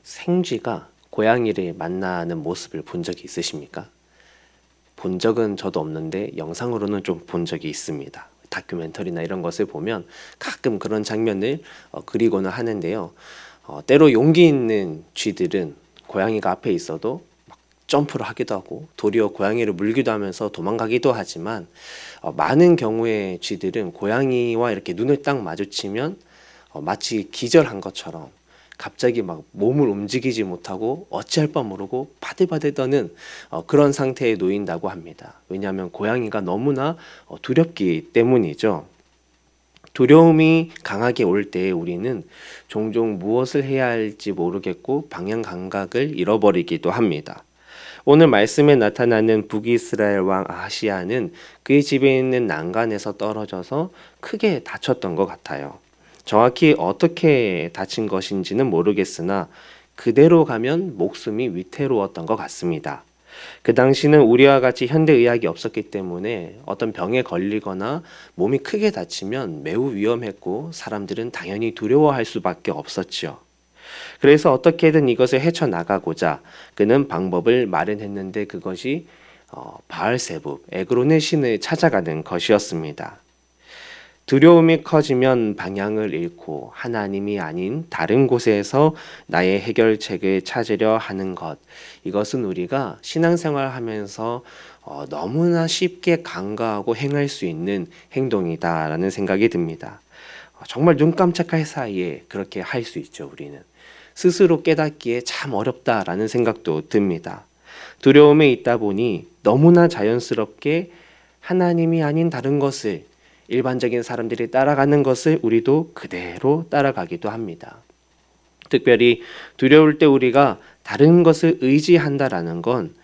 생쥐가 고양이를 만나는 모습을 본 적이 있으십니까? 본 적은 저도 없는데 영상으로는 좀 본 적이 있습니다. 다큐멘터리나 이런 것을 보면 가끔 그런 장면을 그리고는 하는데요. 때로 용기 있는 쥐들은 고양이가 앞에 있어도 막 점프를 하기도 하고 도리어 고양이를 물기도 하면서 도망가기도 하지만 많은 경우의 쥐들은 고양이와 이렇게 눈을 딱 마주치면 마치 기절한 것처럼 갑자기 막 몸을 움직이지 못하고 어찌할 바 모르고 바들바들 떠는 그런 상태에 놓인다고 합니다. 왜냐하면 고양이가 너무나 두렵기 때문이죠. 두려움이 강하게 올 때 우리는 종종 무엇을 해야 할지 모르겠고 방향 감각을 잃어버리기도 합니다. 오늘 말씀에 나타나는 북이스라엘 왕 아하시야는 그의 집에 있는 난간에서 떨어져서 크게 다쳤던 것 같아요. 정확히 어떻게 다친 것인지는 모르겠으나 그대로 가면 목숨이 위태로웠던 것 같습니다. 그 당시는 우리와 같이 현대의학이 없었기 때문에 어떤 병에 걸리거나 몸이 크게 다치면 매우 위험했고 사람들은 당연히 두려워할 수밖에 없었지요. 그래서 어떻게든 이것을 헤쳐나가고자 그는 방법을 마련했는데 그것이 바알세붑, 에그론의 신을 찾아가는 것이었습니다. 두려움이 커지면 방향을 잃고 하나님이 아닌 다른 곳에서 나의 해결책을 찾으려 하는 것. 이것은 우리가 신앙생활 하면서 너무나 쉽게 간과하고 행할 수 있는 행동이다라는 생각이 듭니다. 정말 눈 깜짝할 사이에 그렇게 할 수 있죠, 우리는. 스스로 깨닫기에 참 어렵다라는 생각도 듭니다. 두려움에 있다 보니 너무나 자연스럽게 하나님이 아닌 다른 것을 일반적인 사람들이 따라가는 것을 우리도 그대로 따라가기도 합니다. 특별히 두려울 때 우리가 다른 것을 의지한다라는 건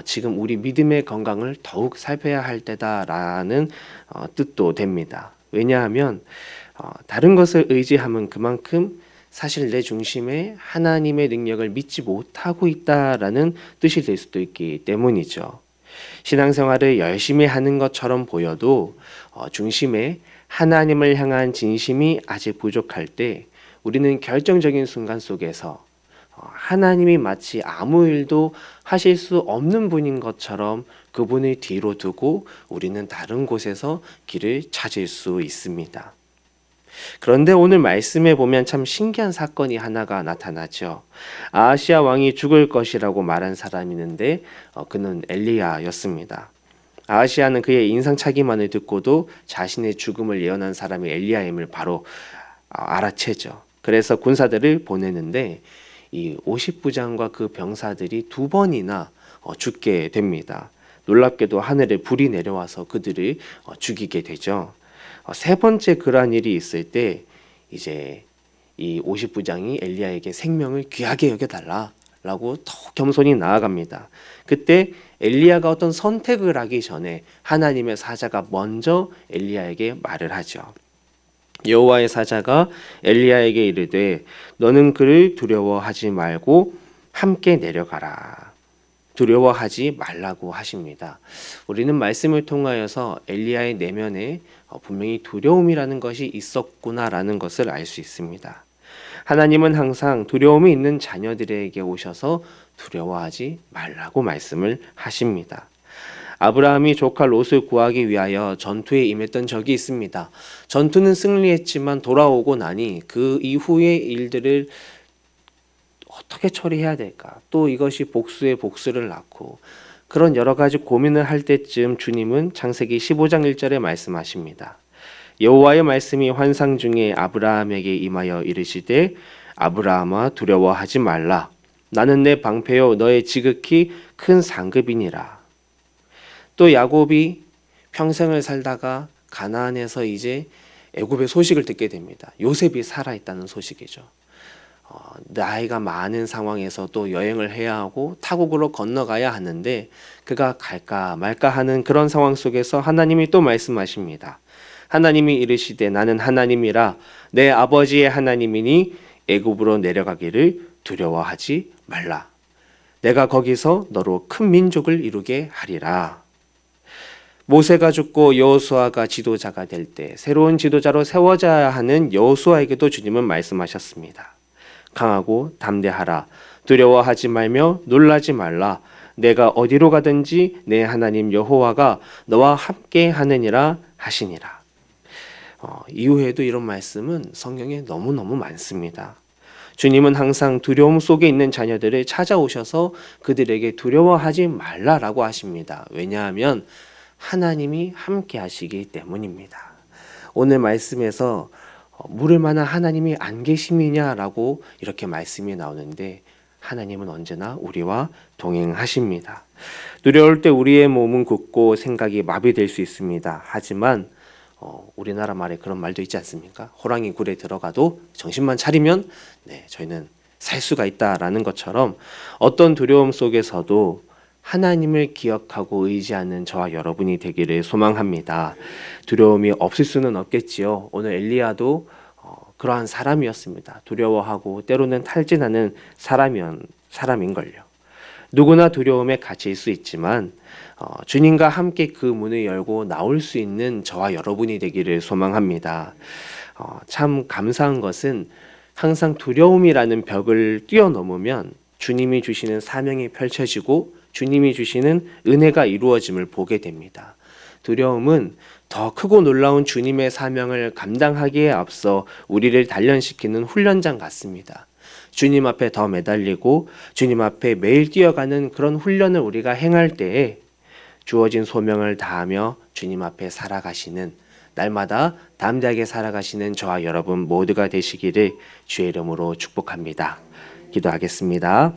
지금 우리 믿음의 건강을 더욱 살펴야 할 때다라는 뜻도 됩니다. 왜냐하면 다른 것을 의지하면 그만큼 사실 내 중심에 하나님의 능력을 믿지 못하고 있다라는 뜻이 될 수도 있기 때문이죠. 신앙생활을 열심히 하는 것처럼 보여도 중심에 하나님을 향한 진심이 아직 부족할 때 우리는 결정적인 순간 속에서 하나님이 마치 아무 일도 하실 수 없는 분인 것처럼 그분을 뒤로 두고 우리는 다른 곳에서 길을 찾을 수 있습니다. 그런데 오늘 말씀에 보면 참 신기한 사건이 하나가 나타나죠. 아하시야 왕이 죽을 것이라고 말한 사람이 있는데 그는 엘리야였습니다. 아하시야는 그의 인상착의만을 듣고도 자신의 죽음을 예언한 사람이 엘리야임을 바로 알아채죠. 그래서 군사들을 보내는데 이 50부장과 그 병사들이 2번이나 죽게 됩니다. 놀랍게도 하늘에 불이 내려와서 그들을 죽이게 되죠. 세 번째 그러한 일이 있을 때 이제 이 50부장이 엘리야에게 생명을 귀하게 여겨달라라고 더 겸손히 나아갑니다. 그때 엘리야가 어떤 선택을 하기 전에 하나님의 사자가 먼저 엘리야에게 말을 하죠. 여호와의 사자가 엘리야에게 이르되 너는 그를 두려워하지 말고 함께 내려가라. 두려워하지 말라고 하십니다. 우리는 말씀을 통하여서 엘리야의 내면에 분명히 두려움이라는 것이 있었구나라는 것을 알 수 있습니다. 하나님은 항상 두려움이 있는 자녀들에게 오셔서 두려워하지 말라고 말씀을 하십니다. 아브라함이 조카 롯을 구하기 위하여 전투에 임했던 적이 있습니다. 전투는 승리했지만 돌아오고 나니 그 이후의 일들을 어떻게 처리해야 될까? 또 이것이 복수에 복수를 낳고 그런 여러 가지 고민을 할 때쯤 주님은 창세기 15장 1절에 말씀하십니다. 여호와의 말씀이 환상 중에 아브라함에게 임하여 이르시되 아브라함아 두려워하지 말라. 나는 내 방패요 너의 지극히 큰 상급이니라. 또 야곱이 평생을 살다가 가나안에서 이제 애굽의 소식을 듣게 됩니다. 요셉이 살아있다는 소식이죠. 나이가 많은 상황에서 또 여행을 해야 하고 타국으로 건너가야 하는데 그가 갈까 말까 하는 그런 상황 속에서 하나님이 또 말씀하십니다. 하나님이 이르시되 나는 하나님이라 내 아버지의 하나님이니 애굽으로 내려가기를 두려워하지 말라. 내가 거기서 너로 큰 민족을 이루게 하리라. 모세가 죽고 여호수아가 지도자가 될 때 새로운 지도자로 세워져야 하는 여호수아에게도 주님은 말씀하셨습니다. 강하고 담대하라. 두려워하지 말며 놀라지 말라. 내가 어디로 가든지 내 하나님 여호와가 너와 함께 하느니라 하시니라. 이후에도 이런 말씀은 성경에 너무너무 많습니다. 주님은 항상 두려움 속에 있는 자녀들을 찾아오셔서 그들에게 두려워하지 말라라고 하십니다. 왜냐하면 하나님이 함께 하시기 때문입니다. 오늘 말씀에서 물을 만한 하나님이 안 계심이냐라고 이렇게 말씀이 나오는데 하나님은 언제나 우리와 동행하십니다. 두려울 때 우리의 몸은 굳고 생각이 마비될 수 있습니다. 하지만 우리나라 말에 그런 말도 있지 않습니까? 호랑이 굴에 들어가도 정신만 차리면 저희는 살 수가 있다라는 것처럼 어떤 두려움 속에서도 하나님을 기억하고 의지하는 저와 여러분이 되기를 소망합니다. 두려움이 없을 수는 없겠지요. 오늘 엘리야도 그러한 사람이었습니다. 두려워하고 때로는 탈진하는 사람인걸요. 누구나 두려움에 갇힐 수 있지만 주님과 함께 그 문을 열고 나올 수 있는 저와 여러분이 되기를 소망합니다. 참 감사한 것은 항상 두려움이라는 벽을 뛰어넘으면 주님이 주시는 사명이 펼쳐지고 주님이 주시는 은혜가 이루어짐을 보게 됩니다. 두려움은 더 크고 놀라운 주님의 사명을 감당하기에 앞서 우리를 단련시키는 훈련장 같습니다. 주님 앞에 더 매달리고 주님 앞에 매일 뛰어가는 그런 훈련을 우리가 행할 때에 주어진 소명을 다하며 주님 앞에 살아가시는, 날마다 담대하게 살아가시는 저와 여러분 모두가 되시기를 주의 이름으로 축복합니다. 기도하겠습니다.